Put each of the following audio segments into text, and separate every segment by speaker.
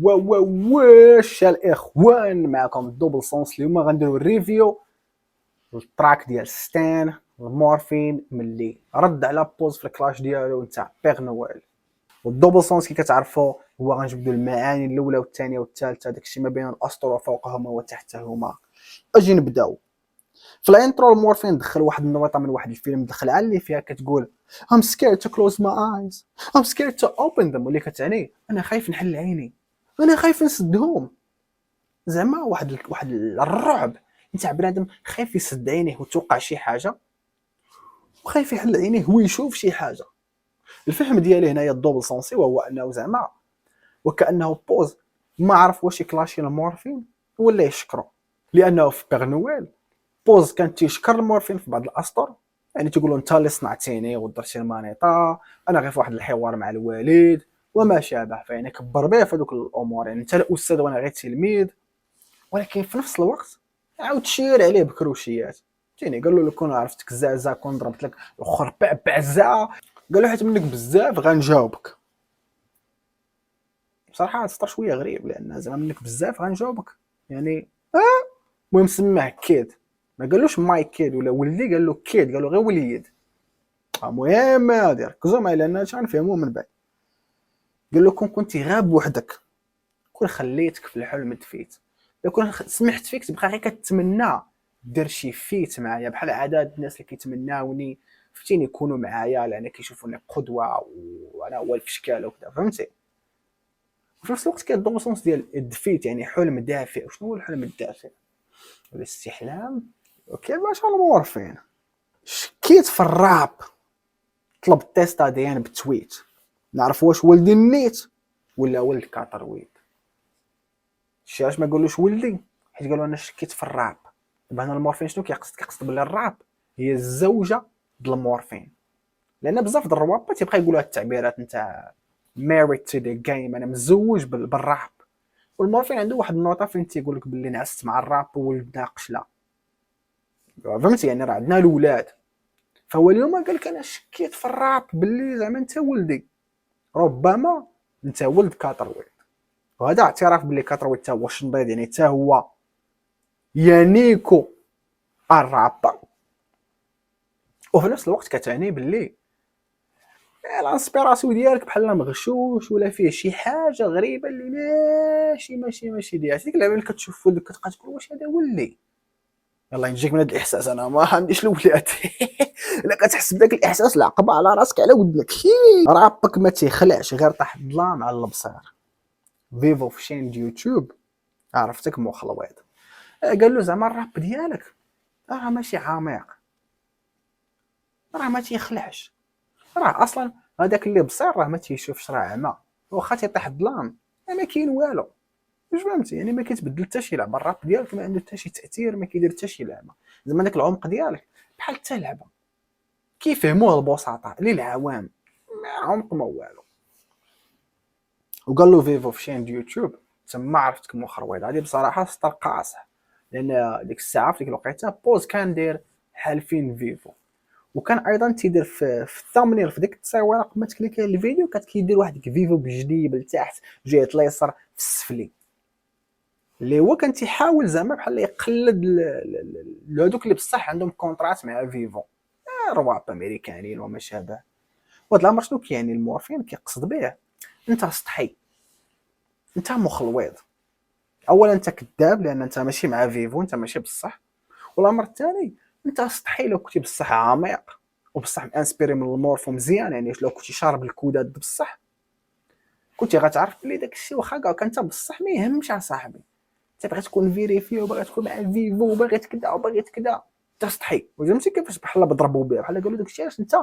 Speaker 1: واش الاخوان، معكم دوبل سونس. اليوم غنديرو ريفيو التراك ديال ستان المورفين ملي رد على بوز في الكلاش ديالو نتاع بيغ نويل. والدوبل سونس كي كتعرفوا هو غنجبدو المعاني الاولى والثانيه والثالثه، داكشي ما بين الاسطوره فوقهما وتحتهما. اجي نبداو في الانترو. المورفين دخل واحد النويطه من واحد الفيلم، دخل على اللي فيها كتقول I'm scared to close my eyes I'm scared to open them، واللي كتعني انا خايف نحل عيني، انا خايف نسدهم. زعما واحد الرعب نتاع بنادم خايف يسد عينيه وتوقع شي حاجه، وخايف يحل عينيه ويشوف شي حاجه. الفهم ديالي هنايا الدوبل سونسي، وهو انه زعما وكانه بوز ما عرف واش يكلاشي المورفين ولا يشكرو، لانه في بيغ نويل بوز كان تيشكر المورفين في بعض الاسطر، يعني تيقولوا انت اللي صنعتيني ودرتي المانيطه، انا غير في واحد الحوار مع الوالد وما شابه، فيعني كبر به في هذوك الامور، يعني انت الاستاذ وانا غير تلميذ. ولكن في نفس الوقت عاود تشير عليه بكروشيات. فهمتيني؟ قال له لو كون عرفتك زعزع كون ضربت لك الاخر بعزع، قال له حيت منك بزاف غنجاوبك. بصراحه هذا السطر شويه غريب، لان زعما منك بزاف غنجاوبك يعني المهم سماه كيد، ما قالوش ماي كيد ولا ولدي، قال له كيد، قال له غير وليد. المهم هادي ركزوا معايا لان هادشي غنفهموه من بعد. قال له كون كنتي غاب وحدك، كون خليتك في الحلم دفيت، لو كون سمحت فيك تبقى غير كتمنى دير شي فيت معايا بحال عدد الناس اللي كيتمناوني، فهمتيني، يكونوا معايا لان كيشوفوني قدوه وانا هو الفشكال وكذا، فهمتي. وفي نفس الوقت كيدور سونس ديال الدفيت، يعني حلم دافئ. شنو هو الحلم الدافئ؟ الاستحلام. وكيفاش المورفين شكيت في الراب، طلب التيست ديالي بتويت نعرف واش ولدي النيت ولا ولد كاترويد. علاش ما قالوش ولدي؟ حيت قالوا انا شكيت في الراب. دابا هنا المورفين شنو كيقصد بلي الراب هي الزوجه ديال المورفين، لان بزاف د الروابط تيبقى يقولوا هاد التعبيرات نتاع married to the game، انا مزوج بالراب. والمورفين عنده واحد النوطه فين تيقول لك باللي نعست مع الراب وولد ناقش لا، فهمتي؟ يعني راه عندنا الاولاد. فهو اليوم قال لك انا شكيت في الراب باللي زعما انت ولدي، ربما انت ولد كاترويد. وهذا اعتراف باللي كاترويد حتى هو شنبيض، يعني حتى هو يانيكو الرابر. وفي نفس الوقت كتعني باللي الانسبيراسيون ديالك بحال مغشوش ولا فيه شي حاجه غريبه اللي ماشي ديالك. ديك اللعبه اللي كتشوف ولدك كتبقى تقول واش هذا ولدي. يلا نجيك من هذا الاحساس، انا ما عنديش الاولاد الا كتحس بداك الاحساس العقبه على راسك على ودنك، رابك ما تيخلعش غير طاح الظلام على البصير. فيفو في شين يوتيوب عرفتك موخ البيض، قال له زعما الراب ديالك راه ماشي عميق، راه ما تيخلعش، راه اصلا هذاك اللي بصير راه ما تيشوفش، راه عمى، واخا تيطيح الظلام ما كاين والو. واش فهمتي؟ يعني ما كيتبدل حتى شي لعبه، الراب ديالك ما عنده حتى شي تاثير، ما كيدير حتى شي لعبه. زعما داك العمق ديالك بحال حتى لعبه كيفهموه البسطاء للعوام، ما عمق ما والو. وقال له فيفو في شين يوتيوب تما عرفتك مخرويض. هذه بصراحه سطر قاصح، لان ديك الساعه في ديك الوقيته بوز كان داير حالفين فيفو، وكان ايضا تيدير في الثامنيل في ديك التصاويره قبل ما تكليكي الفيديو كانت كيدير واحد فيفو بجديد لتحت جهه اليسار في السفلي، اللي هو كان تيحاول زعما بحال يقلد هذوك اللي بصح عندهم كونترات مع فيفو، رواب امريكانيين وما شابه. وهذا الامر شنو كيعني المورفين؟ كيقصد به انت سطحي، انت مخلويض. اولا انت كذاب لان انت ماشي مع فيفو، انت ماشي بصح. والامر الثاني انت سطحي لو كنتي بصح عميق وبصح انسبيري من المورفو مزيان، يعني لو كنتي شارب الكودات بصح كنتي غتعرف بلي داك الشيء واخا كاع كنت بصح ما يهمش صاحبي، انت باغي تكون فيريفي وباغي تكون مع فيفو وباغي كذا وباغي كذا، انت سطحي. فهمتي كيفاش؟ بحال ضربوا بها، بحال قالوا داك الشيء علاش انت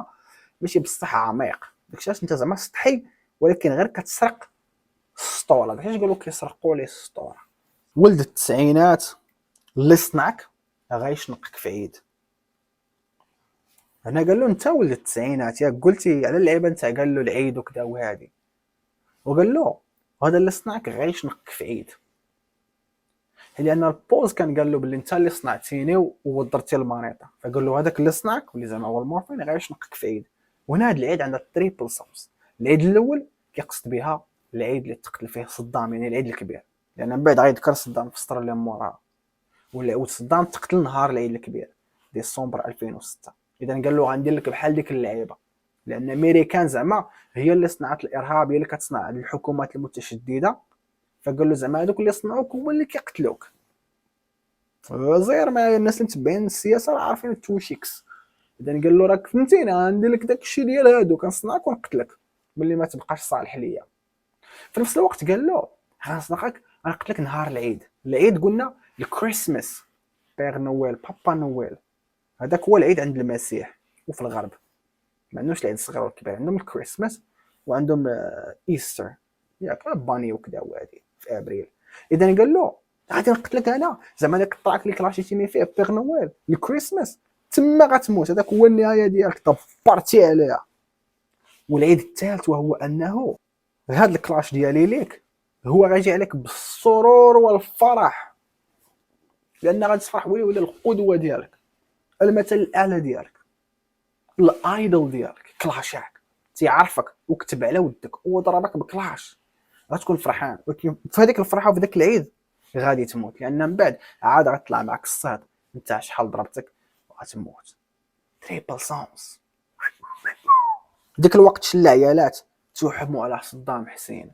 Speaker 1: ماشي بصح عميق، داك الشيء علاش انت زعما سطحي ولكن غير كتسرق السطوره. داك الشيء قالوا كيسرقوا لي السطوره. ولد التسعينات اللي صنعك غيشنقك في عيد. هنا قال له انت ولد التسعينات ياك قلتي على اللعيبه انت، قال له العيد وكذا وهادي، وقال له هذا اللي صنعك غيشنقك في عيد. لان البوز كان قال له باللي انت اللي صنعتيني ودرتي المانيطه، فقال له هذاك اللي صنعك واللي زعما هو المورفين غيشنقك في عيد. وهنا هذا العيد عندها تريبل سومس. العيد الاول كيقصد بها العيد اللي تقتل فيه صدام، يعني العيد الكبير، لان من بعد غيذكر صدام في استراليا موراها، ولا صدام تقتل نهار العيد الكبير ديسمبر 2006. اذا قال له غندير لك بحال ديك اللعيبه، لان امريكان زعما هي اللي صنعت الارهاب، هي اللي كتصنع الحكومات المتشدده، فقال له زعما هذوك اللي صنعوك هما اللي كيقتلوك. زير ما الناس اللي متبعين السياسه راه عارفين التوشيكس. اذا قال له راك فهمتيني غندير لك داك الشيء ديال هادو، كنصنعك ونقتلك ملي ما تبقاش صالح ليا. في نفس الوقت قال له غنصدقك غنقتلك نهار العيد. العيد قلنا الكريسماس، بيغ نويل، بابا نويل، هذاك هو العيد عند المسيح. وفي الغرب ما عندهمش العيد الصغير والكبير، عندهم الكريسماس وعندهم ايستر ياك باني وكذا، وهذه في ابريل. اذا قال له غادي نقتلك انا، زعما داك الطراك اللي كلاشيتيني فيه بيغ نويل الكريسماس تما غتموت، هذاك هو النهايه ديالك، دبرتي عليها. والعيد الثالث وهو انه هذا الكلاش ديالي ليك هو غيجي عليك بالسرور والفرح، لان غادي تفرح ولا القدوه ديالك، المثل الاعلى ديالك، الايدول ديالك كلاشاك، تيعرفك وكتب على ودك وضربك بكلاش، غتكون فرحان. ولكن في هذيك الفرحه وفي ذاك العيد غادي تموت، لان من بعد عاد غطلع معك الصهد نتاع شحال ضربتك وغتموت. تريبل سونس. ديك الوقت شلا عيالات توحموا على صدام حسين.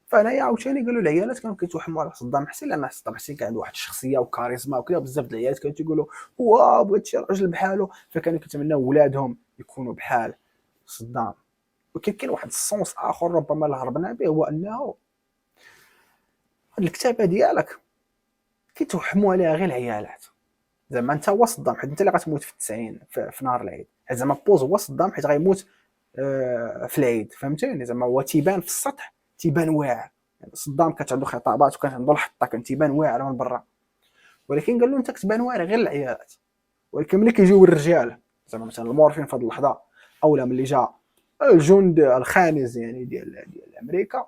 Speaker 1: فهنايا عاوتاني قالوا العيالات كانوا كيتوحموا على صدام حسين، لان صدام حسين كان عنده واحد الشخصيه وكاريزما وكذا، بزاف د العيالات كانوا تيقولوا واو بغيت شي راجل بحالو، فكانوا كيتمناو ولادهم يكونوا بحال صدام. ولكن كاين واحد السونس اخر ربما اللي هربنا به، هو انه هاد الكتابه ديالك كيتوحموا عليها غير العيالات. زعما انت هو صدام، حيت انت اللي غتموت في 90 في نهار العيد، حيت زعما بوز هو صدام حيت غيموت في العيد، فهمتيني؟ زعما هو تيبان في السطح تيبان واعر، يعني صدام كانت عنده خطابات وكانت عنده الحطه، كان تيبان واعر من برا، ولكن قال له انت كتبان واعر غير العيالات. ولكن ملي كيجيو الرجال زعما مثلا المورفين في هذه اللحظه، اولا ملي جا الجند الخانز يعني ديال امريكا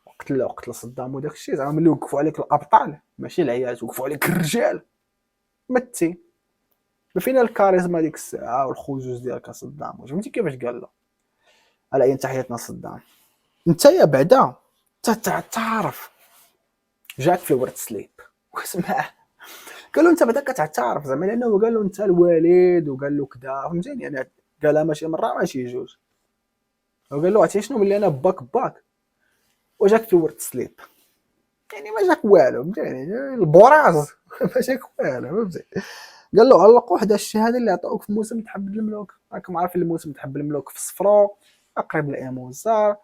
Speaker 1: وقتل صدام وداك الشيء، زعما ملي وقفوا عليك الابطال ماشي العيالات، وقفوا عليك الرجال، متي ما فينا الكاريزما ديك الساعه والخجوج ديالك صدام. فهمتي كيفاش قال له على اي تحياتنا صدام، انت يا بعدا تعرف جاك في ورد سليب واسمع. قال له انت بعدا كتعترف زعما، لانه قال له انت الوالد وقال له كذا، فهمتيني؟ يعني قالها ماشي مره ماشي جوج، وقال له عرفتي شنو ملي انا باك وجاك في ورد سليب، يعني ما جاك والو، فهمتيني؟ البراز ما جاك والو، فهمتي؟ قال له علقوا حدا الشهاده اللي عطاوك في موسم تحب الملوك، راكم عارفين الموسم تحب الملوك في الصفراء اقرب للاموزار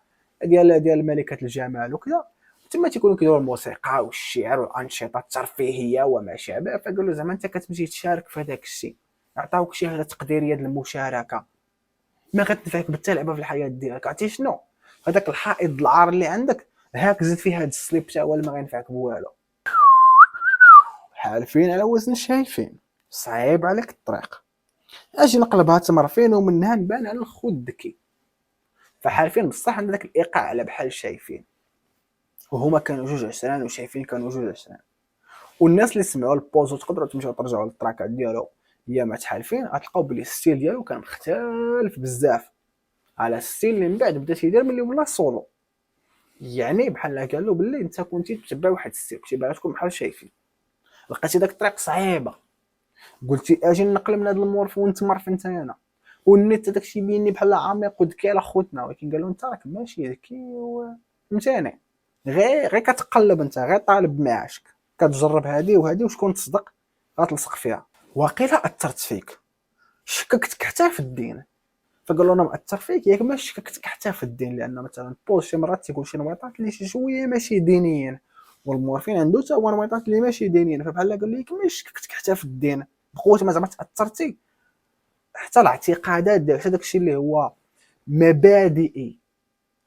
Speaker 1: ديال ملكه الجمال وكذا، تما تيكونوا كيديروا الموسيقى والشعر والانشطه الترفيهيه وما شابه. فقال له زعما انت كتمشي تشارك في هذاك الشيء، عطاوك شهاده تقديريه ديال المشاركه، ما غتنفعك حتى لعبه في الحياه ديالك. عرفتي شنو هذاك الحائط العار اللي عندك، هاك زيد فيه هذا السليب حتى هو اللي ما غينفعك بوالو. حالفين على وزن شايفين، صعيب عليك الطريق، اجي نقلبها تمر فين ومنها نبان على الخود ذكي. فحالفين بصح عند ذاك الايقاع على بحال شايفين، وهما كانوا جوج عشران وشايفين كانوا جوج عشران. والناس اللي سمعوا البوز وتقدروا تمشيو ترجعوا للتراكات ديالو هي ما تحالفين، غتلقاو بلي الستيل ديالو كان مختلف بزاف على الستيل اللي من بعد بدا تيدير ملي ولا سولو. يعني بحال قال له باللي انت كنتي تتبع واحد الستيل، كنتي باغي تكون بحال شايفين، لقيتي داك الطريق صعيبه، قلتي اجي نقل من هذا المورف ونتمر فين انا، والنت داكشي بيني بحال عميق وذكي على خوتنا. ولكن قالوا انت راك ماشي ذكي فهمتيني، غير كتقلب، انت غير طالب معاشك، كتجرب هذه وهذه وشكون تصدق غتلصق فيها. واقيلا اثرت فيك، شككتك حتى في الدين، فقال له انا مأثر فيك ياك ما شككتك حتى في الدين، لان مثلا بوز شي مرات تيقول شي نويطات اللي شي شويه ماشي دينيين، والمورفين عنده حتى هو نويطات اللي ماشي دينيين، فبحال قال لك ما شككتك حتى في الدين بقوه ما زعما تاثرتي حتى الاعتقادات ديالك، حتى داكشي اللي هو مبادئي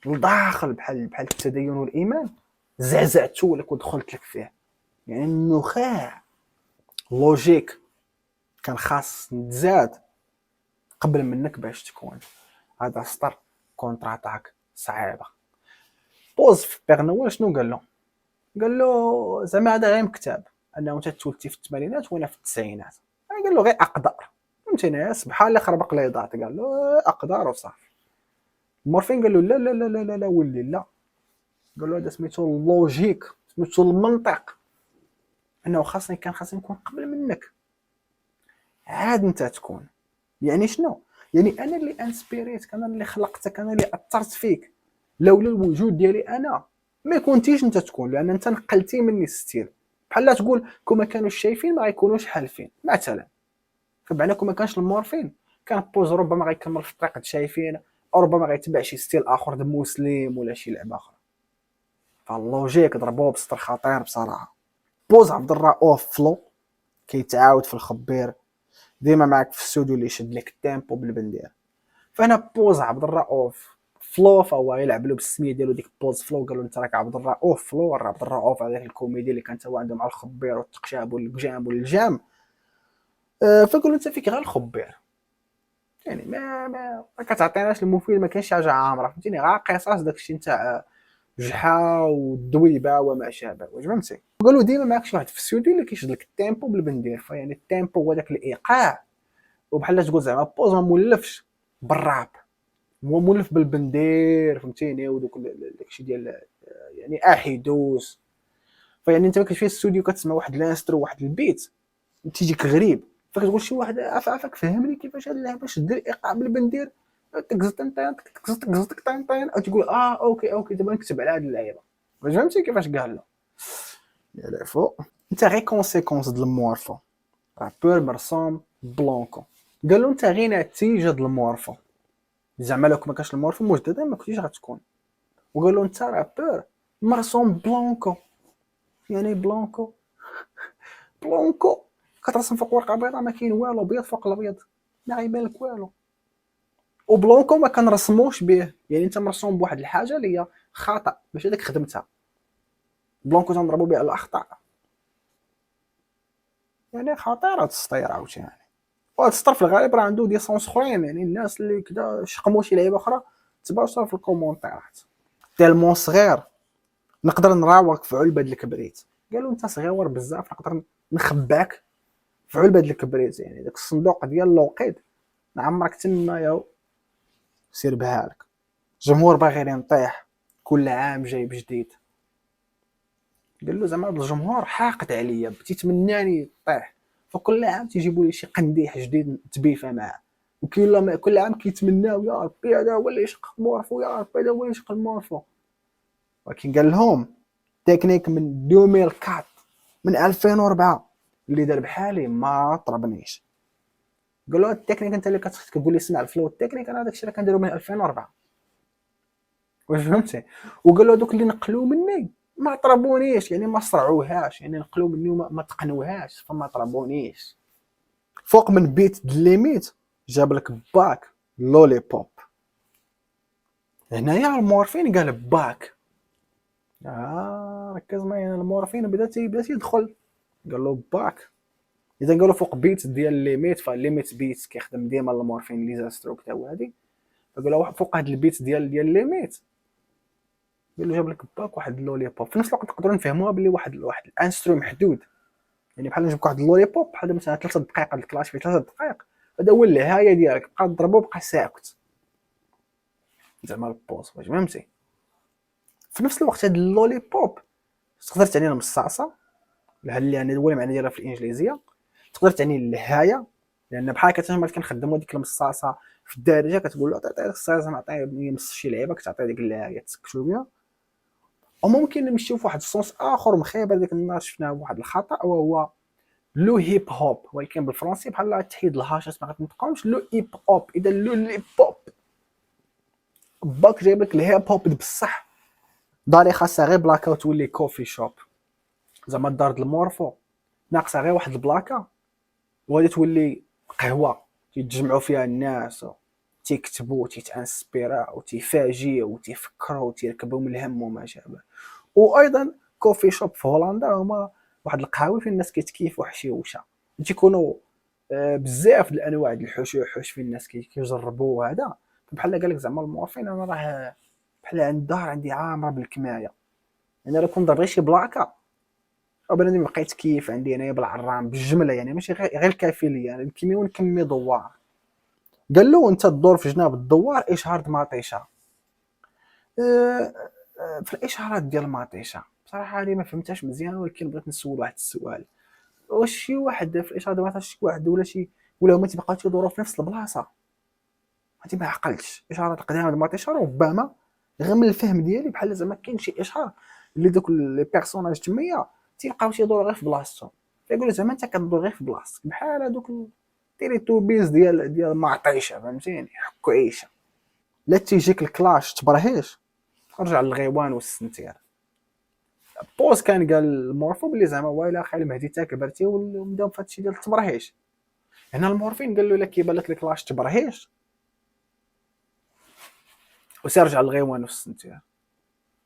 Speaker 1: لداخل بحال التدين والايمان زعزعتو لك ودخلت لك فيه. يعني النخاع لوجيك كان خاص نتزاد قبل منك باش تكون. هذا سطر كونتر اتاك صعيبه. بوز في بيغنوال شنو قال له؟ قال له زعما هذا غير مكتاب انه انت تولدتي في الثمانينات وانا في التسعينات. قال له غير اقدار، فهمتيني؟ سبحان اللي خربق ليضات، قال له اقدار وصافي. مورفين قال له لا لا لا لا لا ولي لا، قال له هذا سميتو اللوجيك، سميتو المنطق، انه خاصني نكون قبل منك، عاد انت تكون. يعني شنو؟ يعني انا اللي انسبيريتك، انا اللي خلقتك، انا اللي اثرت فيك، لولا الوجود ديالي انا ما كنتيش انت تكون، لان انت نقلتي مني ستيل. بحال لا تقول كون كانوش شايفين ما غيكونوش حالفين مثلا. فبعنا كون ما كانش المورفين كان بوز ربما غيكمل في الطريق د شايفين، او ربما غيتبع شي ستيل اخر د مسلم ولا شي لعبه اخرى. فاللوجيك ضربوه بسطر خطير بصراحه. بوز عبد الرؤوف فلو كيتعاود في الخبير ديما معك في الاستوديو اللي يشد لك التيمبو بالبندير. فانا بوز عبد الرؤوف فلو، فهو يلعب له بالسميه ديالو ديك بوز فلو. قالوا انت راك عبد الرؤوف فلو، عبد الرؤوف هذاك الكوميدي اللي كان هو عنده مع الخبير والتقشاب والقجام والجام. فقالوا انت فيك غير الخبير، يعني ما كتعطيناش المفيد، ما كاينش حاجه عامره فهمتيني، غير قصص داكشي نتاع جحا والدويبه وما شابه. واش فهمتي؟ قالوا ديما معك شي واحد في الاستوديو اللي كيشد لك التيمبو بالبندير. فيعني التيمبو هو داك الايقاع، وبحال تقول زعما بوز ما مولفش بالراب، هو مولف بالبندير فهمتيني، ودوك داكشي ديال يعني احيدوس. فيعني انت كتمشي للاستوديو كتسمع واحد الانسترو واحد البيت تيجيك غريب، فكتقول شي واحد عافاك فهمني كيفاش هاد اللعبه شد الايقاع بالبندير، تكزطن او تقول اوكي دابا نكتب على هاد اللعيبه. فهمتي كيفاش قال له يا العفو. انت غير كونسيكونس د المورفو، رابور مرسوم بلونكو. قال له انت غير نتيجه د المورفو، زعما لو ما كانش المورفو مجددا ما كنتيش غتكون. وقال له انت رابور مرسوم بلونكو، يعني بلونكو كترسم فوق ورقه بيضاء ما كاين والو، بيض فوق الابيض ما غيبان لك والو. وبلونكو ما كنرسموش به، يعني انت مرسوم بواحد الحاجه اللي هي خطا باش هذاك خدمتها. بلونكو تنضربوا به الاخطاء، يعني خطيره السطير عاوتاني. وهاد السطر في الغالب راه عنده دي سونس اخرين، يعني الناس اللي كدا شقموا شي لعيبه اخرى تباشر في الكومونتيرات. تالمون صغير نقدر نراوغك في علبه الكبريت. قالوا انت صغير بزاف نقدر نخباك في علبه الكبريت، يعني داك الصندوق ديال الوقيد نعمرك تما يا سير بحالك. الجمهور باغي ينطيح، كل عام جايب جديد. قال له زعما الجمهور حاقد عليا تيتمناني طيح، فكل عام تيجيبوا لي شي قنديح جديد نتبيفا معاه، وكل كل عام كيتمناو يا ربي هذا هو اللي يشق مورفو، يا ربي هذا هو اللي يشق المورفو. ولكن قال لهم تكنيك من 2004 من 2004 اللي دار بحالي ما طربنيش. قال له التكنيك انت اللي كتقول لي سمع الفلو التكنيك، انا داكشي اللي كنديرو من 2004. واش فهمتي؟ وقال له دوك اللي نقلوا مني ما طربونيش، يعني ما صرعوهاش، يعني نقلوا مني وما تقنوهاش فما طربونيش. فوق من بيت ليميت جاب لك باك لولي بوب. هنايا المورفين قال باك، ركز معايا، المورفين بدا يدخل. قال له باك. اذا قالوا فوق بيت ديال ليميت فليميت بيت كيخدم ديما المورفين لي زاستروك تا هو هادي. فقال له فوق هاد البيت ديال ليميت قال له جاب لك باك واحد اللولي بوب. في نفس الوقت نقدروا نفهموها بلي واحد الانسترو محدود، يعني بحال نجيب واحد اللولي بوب بحال مثلا 3 دقائق الكلاش في 3 دقائق، هذا هو النهايه ديالك، بقى تضربو بقى ساكت زعما البوز. واش فهمتي؟ في نفس الوقت هاد اللولي بوب تقدر تعني المصاصه، اللي يعني هو المعنى ديالها في الانجليزيه، تقدر تعني اللهايه، لان بحال كتفهم كنخدموا ديك المصاصه في الدارجه كتقول له عطي الصاصه نعطيه مص شي لعيبه كتعطي ديك اللهايه تسكتوا بها. وممكن نمشيو في واحد السونس اخر مخيبه ديك النهار شفناه بواحد الخطا، وهو لو هيب هوب، ولكن بالفرنسي بحال تحيد الهاشات ما غتنطقهمش لو هيب هوب. اذا لو هيب هوب باك جايب لك الهيب هوب بصح، داري خاصها غير بلاكا وتولي كوفي شوب، زعما الدار د المورفو ناقصه غير واحد البلاكا وغادي تولي قهوه تيتجمعوا فيها الناس تيكتبوا تيتانسبيراو تيفاجئوا تيفكروا تيركبوا من الهم وما شابه. وايضا كوفي شوب في هولندا هما واحد القهاوي فين الناس كيتكيفوا حشيوشه، تيكونوا بزاف د الانواع ديال الحشوش فين الناس كيجربوا هذا. بحال قال لك زعما المورفين انا راه بحال عند الدار عندي عامره بالكمايه، انا راه كون ضرب غير شي بلاكه او بنادم بقيت كيف عندي انايا بالعرام بالجمله، يعني ماشي غير الكافي يعني نكمي ونكمي دوار. قال له انت الدور في جناب الدوار اشهار مطيشه. في الاشارات ديال ماطيشه بصراحه هذه ما فهمتهاش مزيان، ولكن بغيت نسول واحد السؤال. واش شي واحد في الاشاره ديال ماطيشه، شي واحد ولا شي، ولا هما تيبقاو تيدوروا في نفس البلاصه؟ هادي ما عقلتش. الاشارات القديمه ديال ماطيشه ربما غير من الفهم ديالي بحال زعما كاين شي اشاره اللي دوك لي بيرسوناج تمايا تيبقاو تيدوروا غير في بلاصتهم، فيقولوا زعما انت كدور غير في بلاصتك، بحال هذوك التيليتوبيز ديال ماطيشه، فهمتيني؟ حكو عيشه. لا تيجيك الكلاش تبرهيش، رجع للغيوان والسنتير. بوز كان قال المورفو بلي زعما ويلا خالي مهدي تا كبرتي وبداو في هادشي ديال التبرهيش. هنا المورفين قال له الا كيبان لك الكلاش تبرهيش وسير رجع للغيوان والسنتير.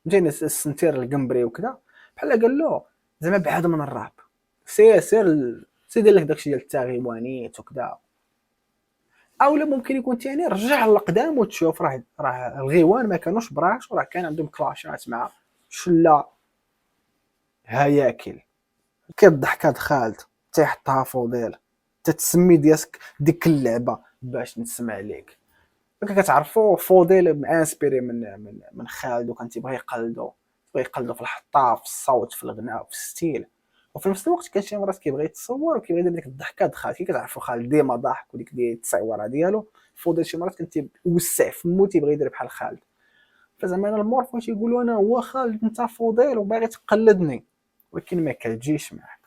Speaker 1: جينا السنتير القنبري وكذا، بحال قال له زعما بعد من الراب، سير دير لك داكشي ديال التغيوانيت وكذا. اولا ممكن يكون ثاني رجع للقدام وتشوف راه الغيوان ما كانوش براش، وراه كان عندهم كلاشات مع شله هياكل. كضحكات خالد تيحطها فوضيل تتسمي ديك اللعبه باش نسمع ليك. كتعرفوا فوضيل انسبيري من خالد، وكان تيبغي يقلدو في الحطه، في الصوت، في الغناء، في الستيل. وفي نفس الوقت كان شي مرات كيبغي يتصور وكيبغي يدير ديك الضحكه خالد، كي كتعرفوا خالد ديما ضاحك وديك ديال التصويره ديالو. فوضيل شي مرات كان تيوسع فمو تيبغي يدير بحال خالد. فزعما انا المورفو تيقولوا انا هو خالد انت فوضيل وباغي تقلدني، ولكن ما كتجيش معاك.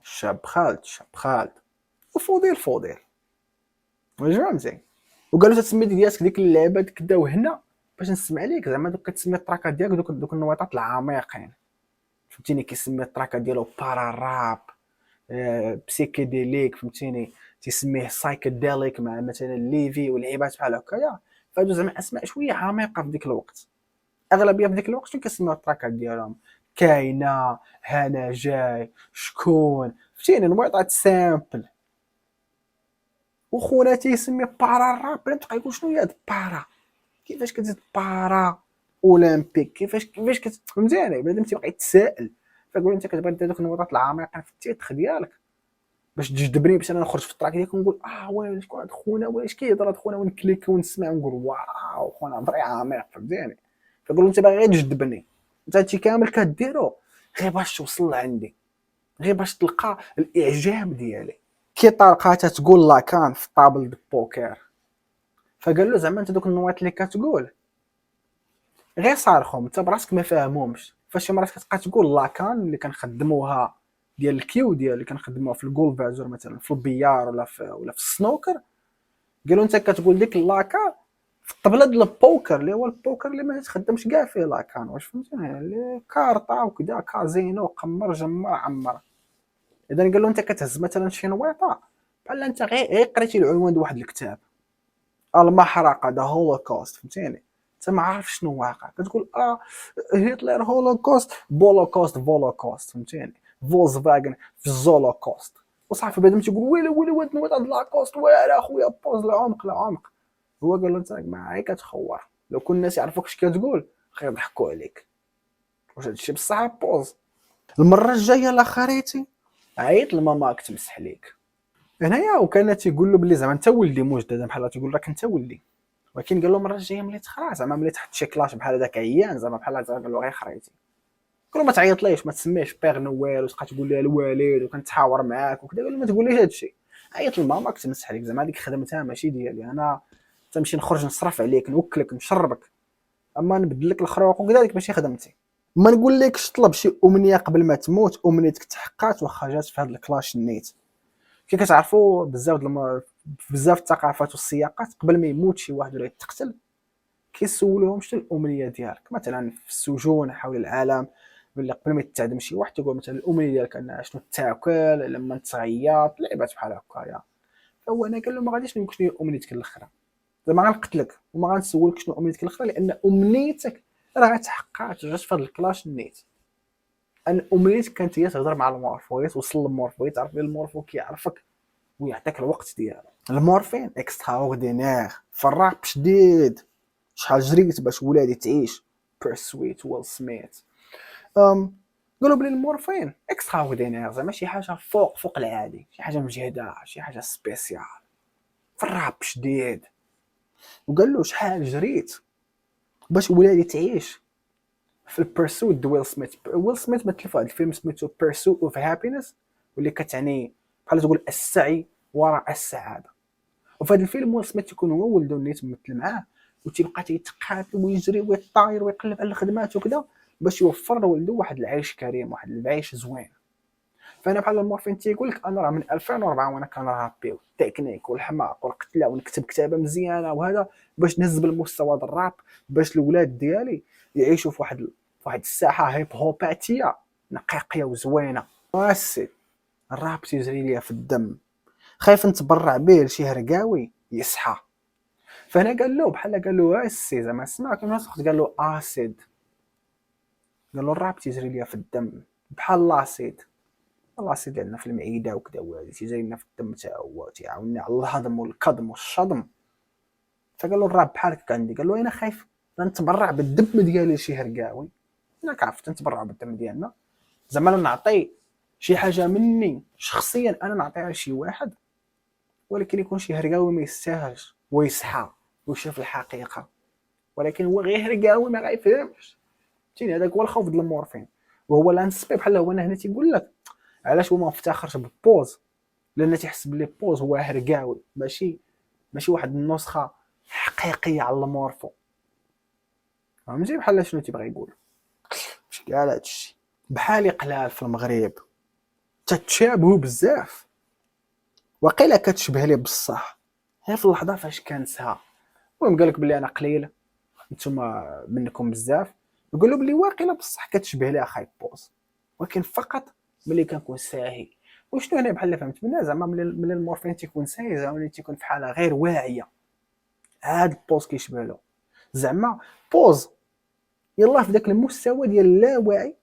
Speaker 1: شاب خالد وفوضيل فهمتي؟ وقالوا تسمي ديالك ديك اللعبه كدا وهنا باش نسمع ليك، زعما دوك كتسمي التراكات ديالك دوك النويطات العميقين، فهمتيني؟ كيسمي التراكات ديالو بارا راب، بسيكيديليك، فهمتيني؟ تيسميه سايكيديليك مع مثلا ليفي ولعيبات بحال هكايا. فهادو زعما اسماء شويه عميقه في ديك الوقت. اغلبيه في ديك الوقت فين كيسميو التراكات ديالهم كاينه، هنا جاي، شكون، فهمتيني؟ نويطات سامبل. وخونا تيسمي بارا راب، بلا تبقى يقول شنو هي هاد بارا، كيفاش كتزيد بارا اولمبيك، كيفاش فهمتيني؟ بنادم تيبقى يتسائل. فقول انت كتبغي دير دوك النقطات العميقه في التيتخ ديالك باش تجذبني، باش انا نخرج في التراك ديالك ونقول ويلي شكون هاد خونا، واش كيهضر هاد خونا، ونكليك ونسمع ونقول واو خونا فري عميق، فهمتيني؟ فقول انت باغي غير تجذبني، انت هادشي كامل كديرو غير باش توصل لعندي، غير باش تلقى الاعجاب ديالي. كي طارقه تتقول لاكان في طابل البوكر. فقال له زعما انت دوك النوايط اللي كتقول غير صارخهم انت براسك ما فاهمهمش. فشي مرات كتبقى تقول لاكان اللي كنخدموها ديال الكيو ديال اللي كنخدموها في الجول فازور مثلا في البيار ولا في السنوكر. قالوا انت كتقول ديك لاكان في الطبله ديال البوكر اللي هو البوكر اللي ما تخدمش كاع فيه لاكان، واش فهمتيني؟ اللي كارطه وكذا كازينو قمر جمر عمر. اذا قال له انت كتهز مثلا شي نويطه بحال انت غير قريتي العنوان ديال واحد الكتاب، المحرقه ذا هولوكوست، فهمتيني؟ انت ما عارف شنو واقع، كتقول هتلر هولوكوست بولوكوست فولوكوست، فهمتيني؟ فولكس فاجن في الزولوكوست. وصافي بنادم تيقول ويلي واد نوض هاد لاكوست ويلي اخويا بوز العمق. هو قال له انت معايا كتخور، لو كل الناس يعرفوك اش كتقول غيضحكوا عليك. واش هادشي بصح بوز؟ المره الجايه لا خريتي عيط لماماك تمسح ليك هنايا. وكان تيقول له بلي زعما انت ولدي مجددا، بحال تيقول راك انت ولدي. ولكن قال له المره الجايه ملي تخرع، زعما ملي تحط شي كلاش بحال هذاك عيان، زعما بحال هذا قال له غير خريتي، قال له ما تعيطليش، ما تسميهش بيغ نويل وتبقى تقول لي الوالد وكنتحاور معاك وكذا. قال له ما تقوليش هادشي، عيط لماماك تمسح عليك، زعما هذيك خدمتها ماشي ديالي انا. تمشي نخرج نصرف عليك نوكلك نشربك، اما نبدل لك الخروق وكذا هذيك ماشي خدمتي. ما نقولكش طلب شي امنيه قبل ما تموت، امنيتك تحققات واخا جات في هذا الكلاش النيت. كي كتعرفوا بزاف الثقافات والسياقات قبل ما يموت شي واحد ولا يتقتل كيسولوهم شنو الامنيه ديالك. مثلا في السجون حول العالم ولا قبل ما يتعدم شي واحد تقول مثلا الامنيه ديالك انها شنو تاكل لما تغيط لعبات بحال هكايا. فهو انا قال له ما غاديش نقول شنو امنيتك الاخرى، زعما غنقتلك وما غنسولك شنو امنيتك الاخرى، لان امنيتك راه غتحققات جات في هذا الكلاش نيت. ان امنيتك كانت هي تهضر مع المورفو، توصل للمورفو، تعرف بلي المورفو كيعرفك ويعطيك الوقت ديالو. المورفين اكسترا اوردينير فراق شديد. شحال جريت باش ولادي تعيش بيرسويت ويل سميث. قالوا بلي المورفين اكسترا اوردينير، زعما شي حاجه فوق العادي، شي حاجه مجهده، شي حاجه سبيسيال فراق شديد. وقال له شحال جريت باش ولادي تعيش في البيرسوت دو ويل سميث مثل في واحد الفيلم سميتو بيرسوت اوف هابينس، واللي كتعني بحال تقول السعي وراء السعاده. وفي هذا الفيلم ويل سميث تيكون هو ولده اللي تمثل معاه، وتيبقى تيتقاتل ويجري ويطاير ويقلب على الخدمات وكذا باش يوفر لولده واحد العيش كريم، واحد العيش زوين. فانا بحال المورفين تيقول لك انا راه من 2004 وانا كنرابي والتكنيك والحماق والقتله ونكتب كتابه مزيانه وهذا باش نهز بالمستوى د الراب، باش الاولاد ديالي يعيشوا في واحد الساحه هيب هوباتيه نقيقيه وزوينه. واسي الراب تيجري ليا في الدم، خايف نتبرع به لشي هرقاوي يصحى. فانا قال له بحال قال له اسي زعما سمع كيما سخت، قال له اسيد، قال له الراب تيجري ليا في الدم بحال لاسيد. لاسيد عندنا في المعده وكذا، وهذه تيجري لنا في الدم حتى هو تيعاوننا على الهضم والكظم والشظم. فقال له الراب بحالك عندي، قال له انا خايف نتبرع بالدم ديالي لشي هرقاوي، انا عرفت نتبرع بالدم ديالنا زعما نعطي شي حاجه مني شخصيا انا نعطيها لشي واحد، ولكن يكون شي هرقاوي ما يستاهلش ويصحى ويشوف الحقيقه، ولكن هو غير هرقاوي ما غايفهمش. فهمتيني؟ هذاك هو الخوف ديال المورفين. وهو لانسبي بحال هو هنا تيقول لك علاش هو ما افتخرش ببوز، لان تيحس بلي بوز هو هرقاوي، ماشي واحد النسخه حقيقيه على المورفو. فهمتي بحال شنو تيبغي يقول؟ ماشي كاع هادشي بحالي قلال في المغرب تتشابهوا بزاف، وقيله كتشبه لي بصح هي في اللحظه فاش كنسها. المهم قال لك بلي انا قليل، نتوما منكم بزاف يقولوا بلي واقيلا بصح كتشبه لي اخاي بوز، ولكن فقط ملي كنكون ساهي. وشنو هنا بحال فهمت منها زعما ملي المورفين تيكون ساهي زعما تيكون في حاله غير واعيه، هاد البوز كيشبه له زعما بوز يلا في داك المستوى ديال اللاوعي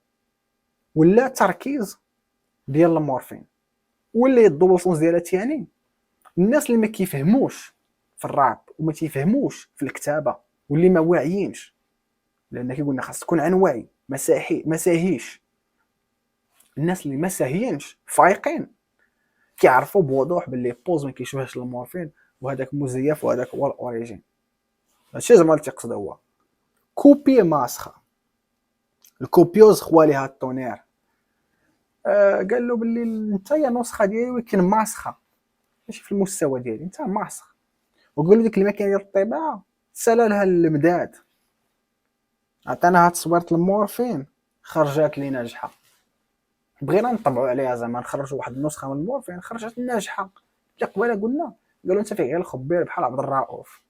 Speaker 1: ولا تركيز ديال المورفين، واللي الدوبل سونس ديالها يعني الناس اللي ما كيفهموش في الراب وما تيفهموش في الكتابه واللي ما واعيينش، لان كيقولنا خاص تكون عن وعي ما ساهيش. الناس اللي ما ساهيينش فايقين كيعرفوا بوضوح باللي بوز ما كيشبهش المورفين، وهذاك مزيف وهذاك هو الاوريجين. هادشي زعما اللي تيقصد هو كوبي ماسخه، الكوبيوز خواليها الطونير. قال له باللي انت يا نسخه ديالي ولكن ماسخه ماشي في المستوى ديالي، انت ماسخ. وقال له ديك الماكينه ديال الطباعه سالا لها المداد، عطيناها تصويره المورفين خرجات لي ناجحه، بغينا نطبعوا عليها زعما نخرجوا واحد النسخه من المورفين خرجت ناجحه. اللي قبيله قلنا قالوا انت فيك غير الخبير بحال عبد الرؤوف،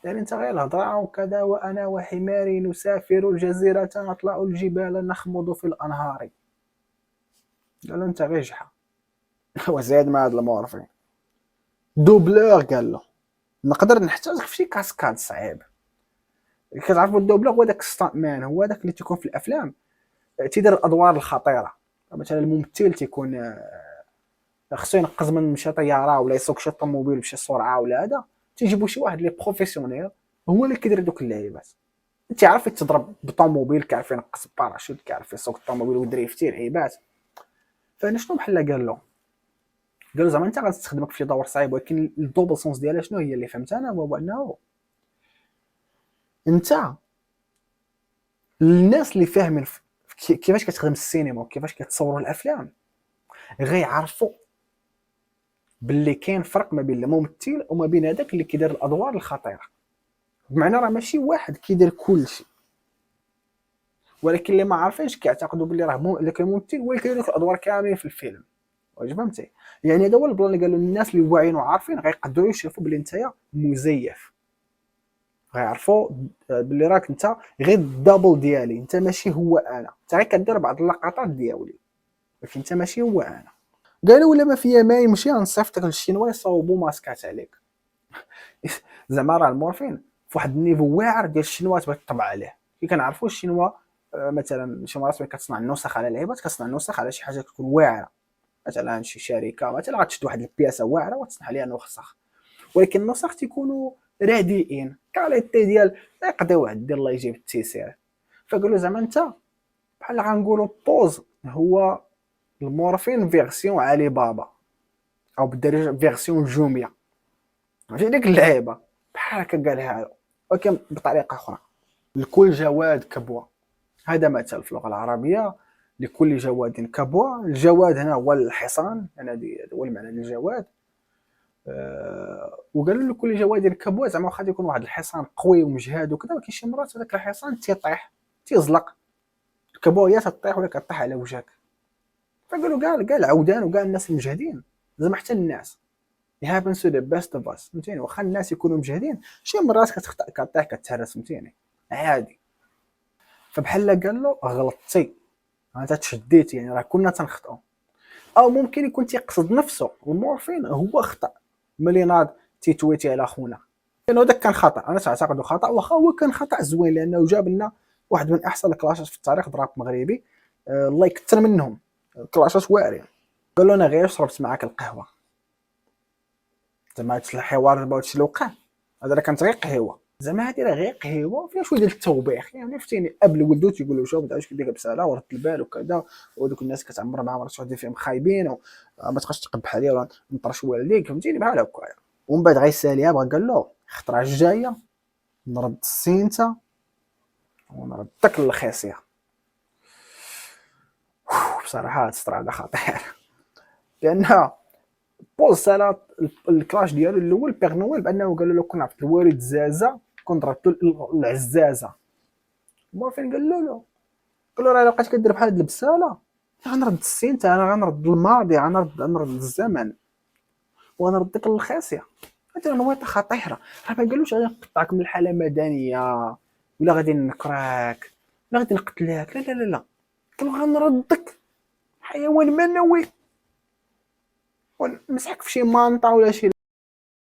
Speaker 1: يعني انت غير الهضره وكذا، وانا وحماري نسافر الجزيره نطلع الجبال نخمض في الانهار. قالوا انت غير جحا. وزاد مع هاد المورفين دوبلور قال له نقدر نحتاجك في شي كاسكاد صعيب. كتعرفوا الدوبلور هو داك ستانت مان، هو داك اللي تيكون في الافلام تيدير الادوار الخطيره. مثلا الممثل تيكون خصو ينقز من شي طياره ولا يسوق شي طوموبيل بشي سرعه ولا هذا، تيجيبوا شي واحد لي بروفيسيونيل هو اللي كيدير دوك اللعيبات. انت عارف تضرب بطوموبيل، كيعرف ينقص باراشوت، كيعرف يسوق الطوموبيل ودريفتي لعيبات. فانا شنو بحال قال له زعما انت غتستخدمك في شي دور صعيب، ولكن الدوبل سونس ديالها شنو هي اللي فهمت انا، هو انه انت الناس اللي فاهمين كيفاش كتخدم السينما وكيفاش كتصوروا الافلام غيعرفوا باللي كاين فرق ما بين الممثل وما بين هذاك اللي كيدير الادوار الخطيره. بمعنى راه ماشي واحد كيدير كل شيء، ولكن اللي ما عارفينش كيعتقدوا باللي راه لك الممثل هو اللي كيدير الادوار كاملين في الفيلم. واش فهمتي؟ يعني هذا هو البلان اللي قالوا الناس اللي واعيين وعارفين غيقدروا يشوفوا باللي نتايا مزيف، غيعرفوا باللي راك انت غير الدابل ديالي، انت ماشي هو انا، انت غير كدير بعض اللقطات ديالي ولكن انت ماشي هو انا. قالوا ولا ما فيا ما يمشي نصيفطك للشينوا يصاوبوا ماسكات عليك. زعما راه المورفين في واحد النيفو واعر ديال الشينوات باش تطبع عليه. كي كنعرفوا الشينوا مثلا شي مرات كتصنع النسخ على لعيبات، كتصنع النسخ على شي حاجه تكون واعره، مثلا شي شركه مثلا غتشد واحد البياسه واعره وتصنع عليها نسخ، ولكن النسخ تيكونوا رديئين كاليتي ديال يقضيو عندي الله يجيب التيسير. فقالوا زعما انت بحال غنقولوا بوز هو المورفين فيرسيون علي بابا، او بالدارجه فيرسيون جوميا، ماشي ديك اللعيبه بحال هكا قالها له ولكن بطريقه اخرى. لكل جواد كبوة. هذا مثل في اللغة العربية، لكل جواد كبوة. الجواد هنا هو الحصان، يعني هذا هو المعنى ديال الجواد. وقالوا لكل جواد كبوة، زعما واخا يكون واحد الحصان قوي ومجهد وكذا، ولكن شي مرات هذاك الحصان تيطيح تيزلق، الكبوة هي تطيح ولا كطيح على وجهك. فقالوا كاع العودان وكاع الناس المجهدين، زعما حتى الناس it happens to the best of us، فهمتيني؟ واخا الناس يكونوا مجهدين شي مرات كتخطا كطيح كتهرس، فهمتيني؟ عادي. فبحال قال له غلطتي، انت تشديتي، يعني راه كنا تنخطئوا. او ممكن يكون تيقصد نفسه، المورفين هو خطا ملي ناض تيتويتي على خونا، لانه داك كان خطا. انا تعتقد خطا، واخا هو كان خطا زوين، لانه جاب لنا واحد من احسن الكلاشات في التاريخ دراب مغربي. الله يكثر منهم، كلاشات واعرين. قال له انا غير شربت معاك القهوه، زعما هادشي الحوار دابا هادشي اللي وقع، هذا راه كانت غير قهوه، زعما هادي راه غير قهوه فيها شويه ديال التوبيخ، يعني عرفتيني؟ اب لولدو تيقول له شوف ما تعاودش كدير بساله ورد البال وكذا، ودوك الناس كتعمر معاهم راه شي فيهم خايبين، وما تبقاش تقبح عليا ولا نطرش والديك، فهمتيني؟ بحال هكايا. ومن بعد غيساليها، بغا قال له الخطره الجايه نرد السينتا ونردك للخيسيه. بصراحه هاد السطر هذا خطير، لان بول سالا الكلاش ديالو الاول بيغ نويل بانه قال له كون عرفت الوالد زازا كون ضربت العزازه. مورفين قال له لا، قال له راه الا بقيت كدير بحال هاد البساله غنرد السينتا، انا غنرد الماضي، غنرد الزمن وغنردك للخاسيه. هادي نويطه خطيره، راه ما قالوش غادي نقطعك من الحاله المدنيه ولا غادي نكراك ولا غادي نقتلك، لا لا لا لا، قال له غنردك حيوان منوي ونمسحك في شي مانطا ولا شي